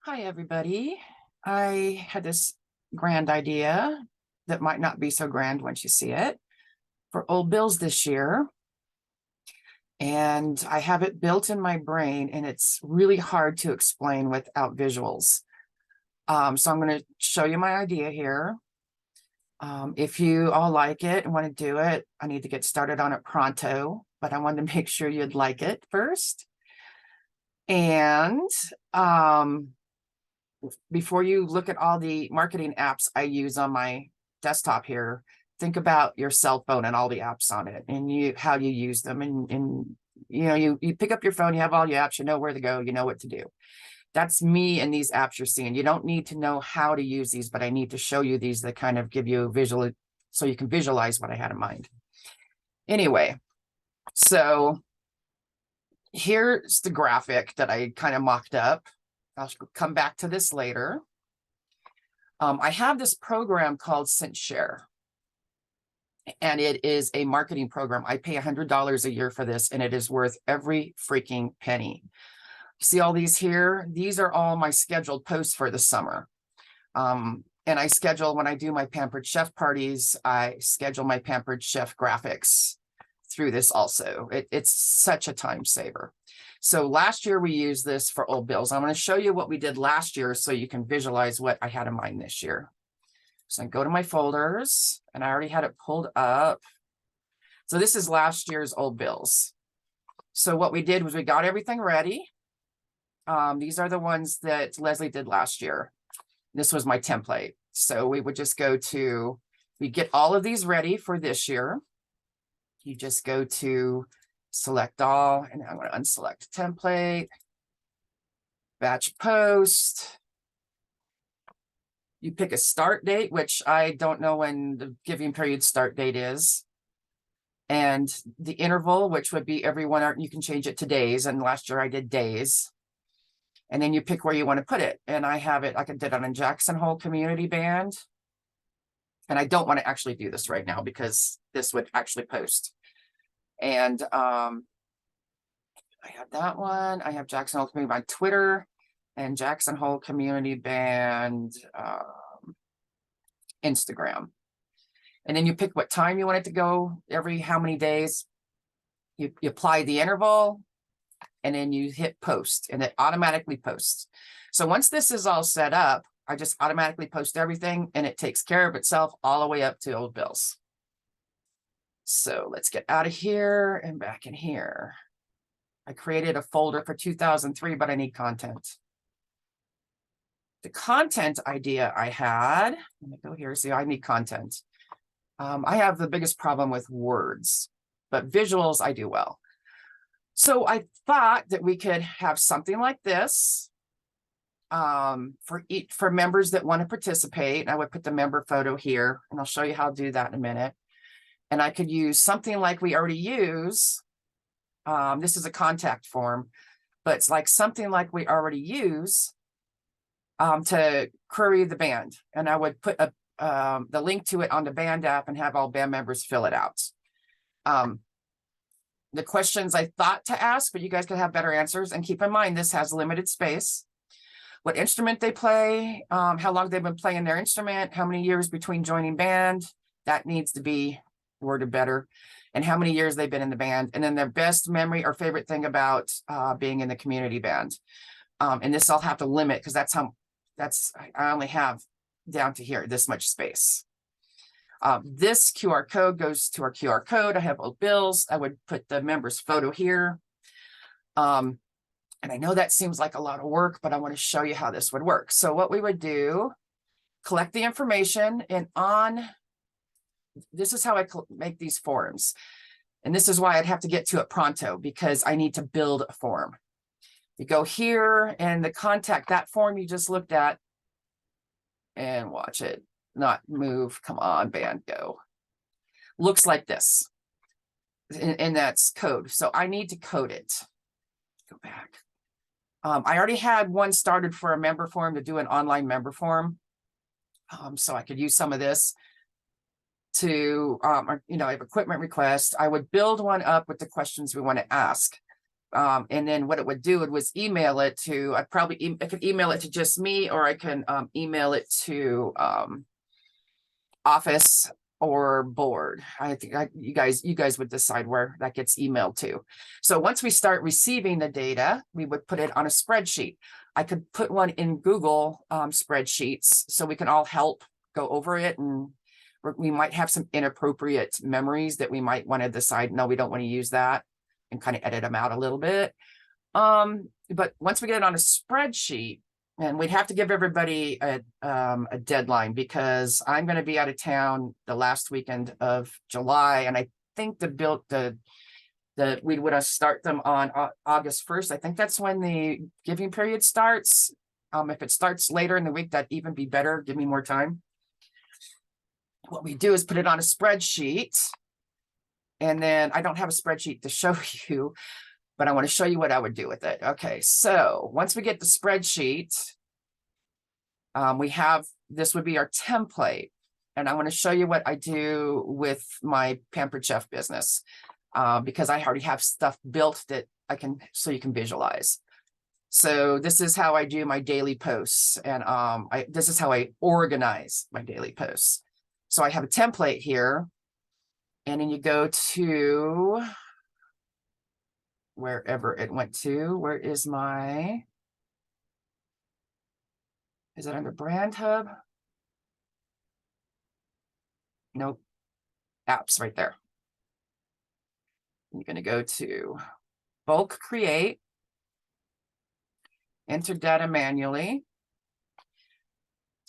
Hi, everybody. I had this grand idea that might not be so grand once you see it for old bills this year. And I have it built in my brain, and it's really hard to explain without visuals. So I'm going to show you my idea here. If you all like it and want to do it, I need to get started on it pronto, but I wanted to make sure you'd like it first. And before you look at all the marketing apps I use on my desktop here, think about your cell phone and all the apps on it and how you use them. And you pick up your phone, you have all your apps, you know where to go, you know what to do. That's me and these apps you're seeing. You don't need to know how to use these, but I need to show you these that kind of give you a visual so you can visualize what I had in mind. Anyway, so here's the graphic that I kind of mocked up. I'll come back to this later. I have this program called SenseShare, and it is a marketing program. I pay $100 a year for this, and it is worth every freaking penny. See all these here? These are all my scheduled posts for the summer. And I schedule, when I do my Pampered Chef parties, I schedule my Pampered Chef graphics through this also. It's such a time saver. So last year we used this for old bills. I'm going to show you what we did last year so you can visualize what I had in mind this year. So I go to my folders, and I already had it pulled up. So this is last year's old bills. So what we did was we got everything ready. These are the ones that Leslie did last year. This was my template. So we would just we get all of these ready for this year. You just go to select all, and I'm going to unselect template, batch post. You pick a start date, which I don't know when the giving period start date is. And the interval, which would be every 1 hour, you can change it to days. And last year I did days. And then you pick where you want to put it. And I have it, I did it on a Jackson Hole community band. And I don't want to actually do this right now because this would actually post. And I have that one. I have Jackson Hole Community Band Twitter and Jackson Hole Community Band Instagram. And then you pick what time you want it to go, every how many days. You apply the interval, and then you hit post, and it automatically posts. So once this is all set up, I just automatically post everything, and it takes care of itself all the way up to old bills. So let's get out of here and back in here. I created a folder for 2003, but I need content. The content idea I had, let me go here, see, I need content. I have the biggest problem with words, but visuals I do well. So I thought that we could have something like this for members that want to participate. I would put the member photo here, and I'll show you how to do that in a minute. And I could use something like we already use. This is a contact form, but it's like something like we already use to query the band. And I would put the link to it on the band app and have all band members fill it out. The questions I thought to ask, but you guys can have better answers. And keep in mind, this has limited space. What instrument they play, how long they've been playing their instrument, how many years between joining band, that needs to be worded better, and how many years they've been in the band, and then their best memory or favorite thing about being in the community band. And this I'll have to limit because I only have down to here, this much space. This QR code goes to our QR code. I have old bills. I would put the member's photo here. And I know that seems like a lot of work, but I want to show you how this would work. So what we would do, collect the information, and this is how I make these forms. And this is why I'd have to get to it pronto, because I need to build a form. You go here, and the contact, that form you just looked at, and watch it not move. Come on, band, go. Looks like this. And that's code. So I need to code it. Go back. I already had one started for a member form to do an online member form. So I could use some of this to, I have equipment requests. I would build one up with the questions we want to ask. And then what it would do, it was email it to, I could email it to just me, or I can email it to office or board. I think you guys would decide where that gets emailed to. So once we start receiving the data, we would put it on a spreadsheet. I could put one in Google spreadsheets so we can all help go over it, and we might have some inappropriate memories that we might want to decide, no, we don't want to use that, and kind of edit them out a little bit. But once we get it on a spreadsheet, and we'd have to give everybody a deadline, because I'm going to be out of town the last weekend of July, and I think we would start them on August 1st. I think that's when the giving period starts. If it starts later in the week, that'd even be better. Give me more time. What we do is put it on a spreadsheet, and then I don't have a spreadsheet to show you, but I want to show you what I would do with it. Okay, so once we get the spreadsheet, this would be our template. And I want to show you what I do with my Pampered Chef business, because I already have stuff built that so you can visualize. So this is how I do my daily posts, and this is how I organize my daily posts. So I have a template here, and then you go to wherever it went to. Where is it under Brand Hub? Nope. Apps right there. You're going to go to bulk create, enter data manually.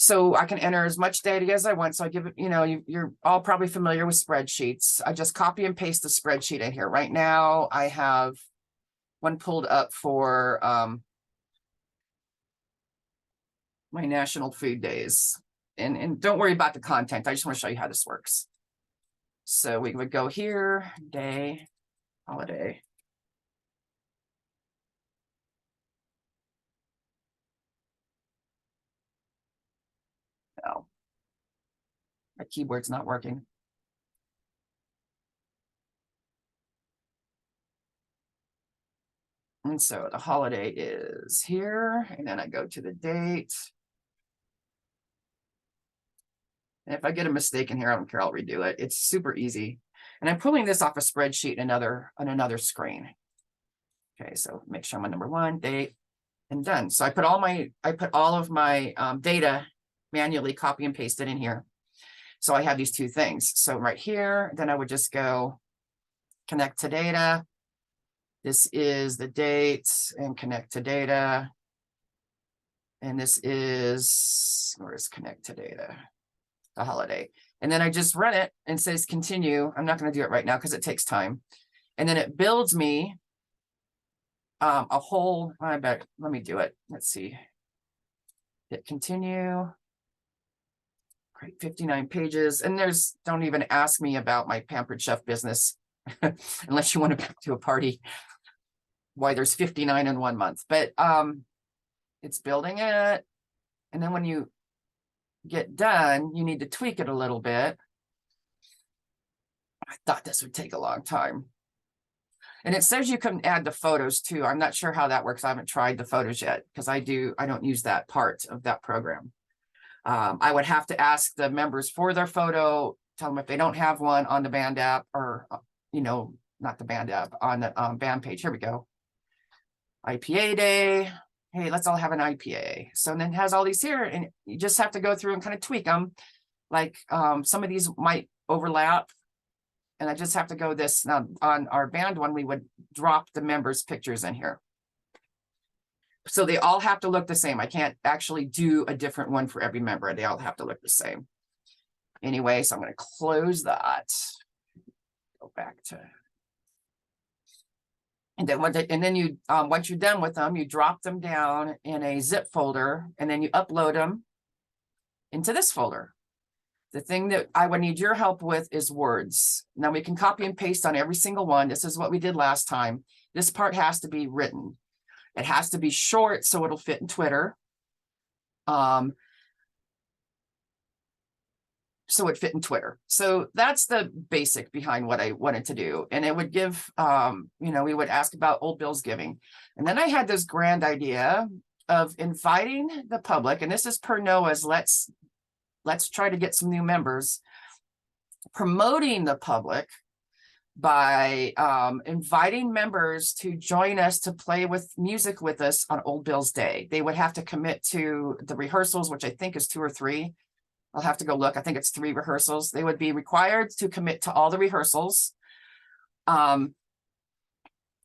So I can enter as much data as I want. So I give it, you're all probably familiar with spreadsheets. I just copy and paste the spreadsheet in here. Right now, I have one pulled up for my National Food Days. And don't worry about the content. I just want to show you how this works. So we would go here, day, holiday. No, my keyboard's not working. And so the holiday is here, and then I go to the date. And if I get a mistake in here, I don't care, I'll redo it. It's super easy. And I'm pulling this off a spreadsheet on another screen. Okay, so make sure I'm on number 1, date, and done. So I put all of my data manually copy and paste it in here. So I have these two things. So right here, then I would just go connect to data. This is the date, and connect to data. And this is, where's connect to data? The holiday. And then I just run it and says continue. I'm not going to do it right now because it takes time. And then it builds me a whole, let me do it. Let's see. Hit continue. Great, 59 pages. And don't even ask me about my Pampered Chef business unless you want to do a party. Why there's 59 in 1 month, but it's building it. And then when you get done, you need to tweak it a little bit. I thought this would take a long time. And it says you can add the photos too. I'm not sure how that works. I haven't tried the photos yet, because I don't use that part of that program. I would have to ask the members for their photo, tell them if they don't have one on the band app, or, not the band app, on the band page. Here we go. IPA day. Hey, let's all have an IPA. So then it has all these here, and you just have to go through and kind of tweak them. Like some of these might overlap, and I just have to go this. Now on our band one, we would drop the members' pictures in here. So they all have to look the same. I can't actually do a different one for every member. They all have to look the same. Anyway, so I'm going to close that. Go back to. And then you, once you're done with them, you drop them down in a zip folder, and then you upload them into this folder. The thing that I would need your help with is words. Now we can copy and paste on every single one. This is what we did last time. This part has to be written. It has to be short so it'll fit in Twitter. so it fit in Twitter. So that's the basic behind what I wanted to do. And it would give, we would ask about Old Bills giving. And then I had this grand idea of inviting the public, and this is per Noah's let's try to get some new members, promoting the public by inviting members to join us to play with music with us on Old Bills Day. They would have to commit to the rehearsals, which I think is 2 or 3. I'll have to go look. I think it's 3 rehearsals. They would be required to commit to all the rehearsals, and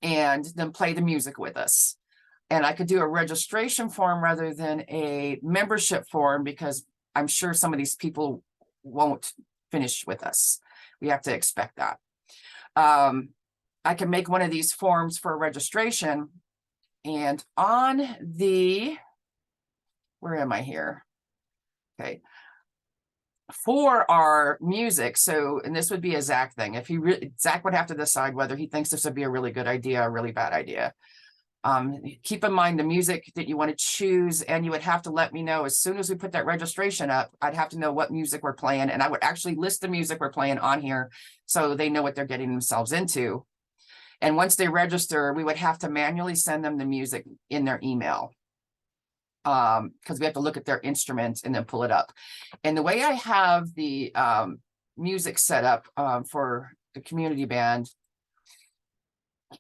then play the music with us. And I could do a registration form rather than a membership form, because I'm sure some of these people won't finish with us. We have to expect that. I can make one of these forms for registration, and on the, where am I here? Okay. For our music, so, and this would be a Zach thing. If Zach would have to decide whether he thinks this would be a really good idea or a really bad idea. Keep in mind the music that you want to choose, and you would have to let me know as soon as we put that registration up. I'd have to know what music we're playing, and I would actually list the music we're playing on here so they know what they're getting themselves into. And once they register, we would have to manually send them the music in their email, because we have to look at their instrument and then pull it up. And the way I have the music set up for the community band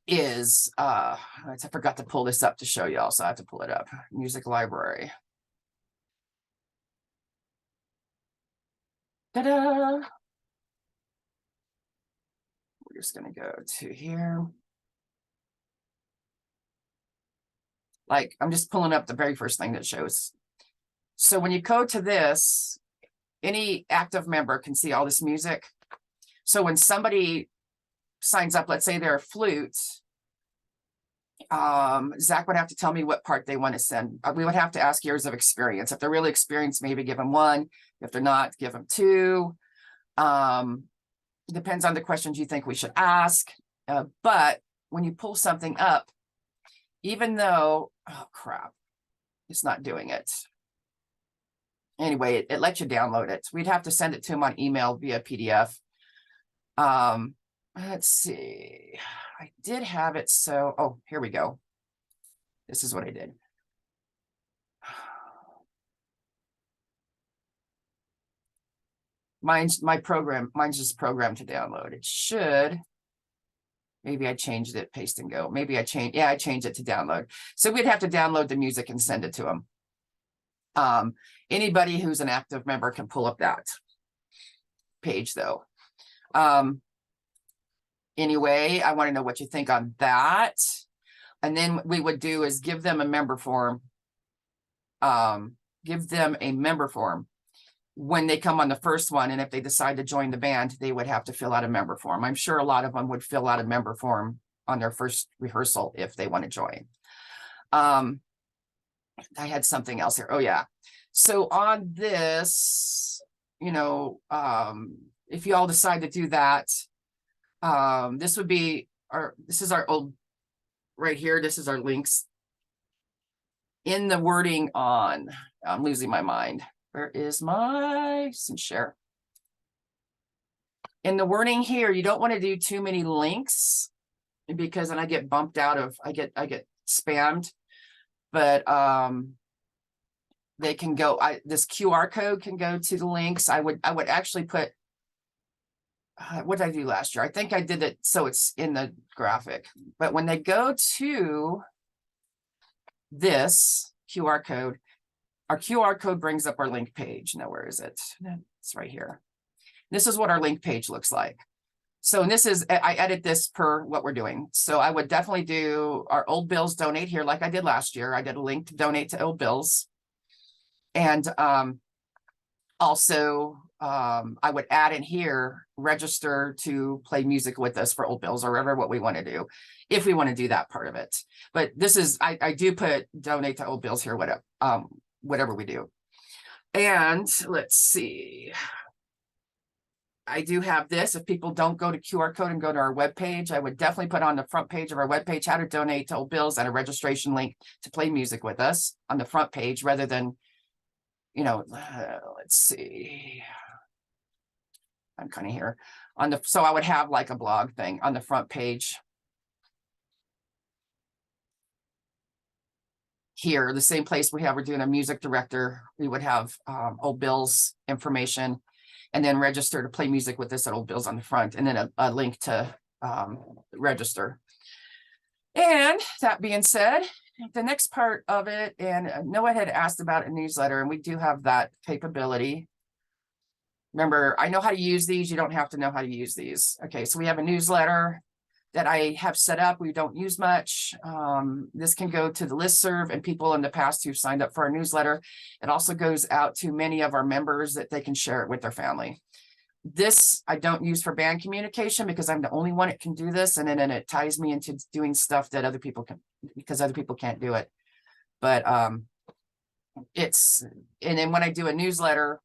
is, I forgot to pull this up to show y'all, so I have to pull it up. Music library. Ta-da! We're just gonna go to here. Like, I'm just pulling up the very first thing that shows. So when you go to this, any active member can see all this music. So when somebody signs up, let's say they're a flute, Zach would have to tell me what part they want to send. We would have to ask years of experience. If they're really experienced, maybe give them 1. If they're not, give them 2. Depends on the questions you think we should ask. But when you pull something up, even though, oh crap, it's not doing it. Anyway, it lets you download it. We'd have to send it to them on email via PDF. Let's see. I did have it. So, oh, here we go. This is what I did. Mine's just programmed to download. It should. Maybe I changed it, paste and go. Maybe I changed it to download. So we'd have to download the music and send it to them. Anybody who's an active member can pull up that page though. Anyway, I want to know what you think on that. And then what we would do is give them a member form. Give them a member form when they come on the first one. And if they decide to join the band, they would have to fill out a member form. I'm sure a lot of them would fill out a member form on their first rehearsal if they want to join. I had something else here. Oh yeah. So on this, if you all decide to do that, this would be this is our old, right here. This is our links in the wording on, I'm losing my mind. Where is my share? In the wording here, you don't want to do too many links because then I get bumped out of, I get spammed, but they can go, this QR code can go to the links. I would actually put, what did I do last year? I think I did it so it's in the graphic, but when they go to this QR code, our QR code brings up our link page. Now, where is it? It's right here. This is what our link page looks like. So this is, I edit this per what we're doing. So I would definitely do our Old Bills donate here like I did last year. I did a link to donate to Old Bills. And also, I would add in here, register to play music with us for Old Bills or whatever what we want to do, if we want to do that part of it. But this is, I do put donate to Old Bills here, whatever we do. And let's see. I do have this. If people don't go to QR code and go to our webpage, I would definitely put on the front page of our webpage how to donate to Old Bills and a registration link to play music with us on the front page rather than, let's see. I'm kind of here on the, so I would have like a blog thing on the front page. Here, the same place we're doing a music director, we would have Old Bill's information, and then register to play music with us at Old Bill's on the front, and then a link to register. And that being said, the next part of it, and Noah had asked about a newsletter, and we do have that capability. Remember, I know how to use these. You don't have to know how to use these. Okay, so we have a newsletter that I have set up. We don't use much. This can go to the listserv and people in the past who've signed up for our newsletter. It also goes out to many of our members that they can share it with their family. This I don't use for band communication because I'm the only one that can do this. And then it ties me into doing stuff that other people can, because other people can't do it. But and then when I do a newsletter,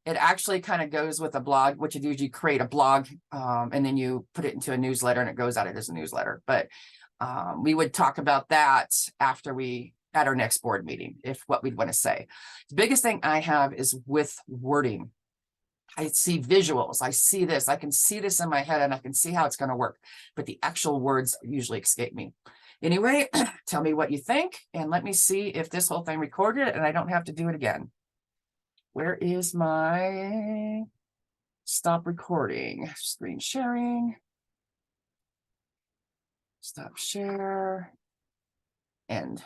it actually kind of goes with a blog. What you do is you create a blog and then you put it into a newsletter and it goes out as a newsletter. But we would talk about that after at our next board meeting, if what we'd want to say. The biggest thing I have is with wording. I see visuals. I see this. I can see this in my head and I can see how it's going to work. But the actual words usually escape me. Anyway, tell me what you think and let me see if this whole thing recorded and I don't have to do it again. Where is my stop recording? Screen sharing. Stop share. End.